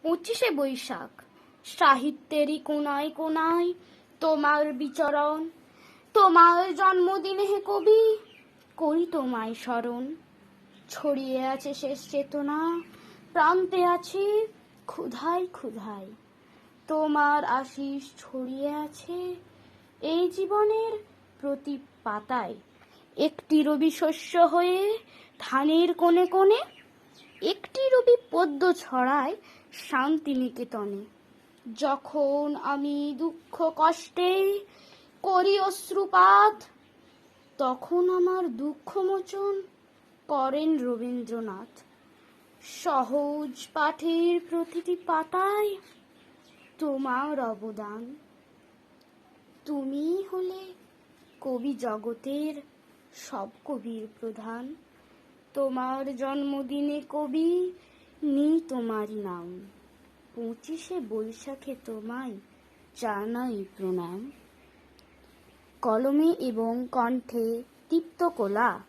25শে বৈশাখ, সাহিত্যেরই কোনায় কোনায় তোমার বিচরণ। তোমার জন্মদিনে হে কবি, করি তোমায় স্মরণ। ছড়িয়ে আছে শেষ চেতনা, প্রান্তে আছে ক্ষুধায় ক্ষুধায়। তোমার আশিস ছড়িয়ে আছে এই জীবনের প্রতি পাতায়। একটি রবি শস্য হয়ে ধানের কোণে কোণে, একটি রবি পদ্ম ছড়ায় শান্তিনিকেতনে। যখন আমি দুঃখ কষ্টে করি অশ্রুপাত, তখন আমার দুঃখ মোচন করেন রবীন্দ্রনাথ। সহজ পাঠের প্রতিটি পাতায় তোমার অবদান। তুমি হলে কবি জগতের সব কবির প্রধান। তোমার জন্মদিনে কবি নিই তোমারই নাম। 25শে বৈশাখে তোমায় জানাই প্রণাম। কলমে এবং কণ্ঠে দীপ্ত কোলা।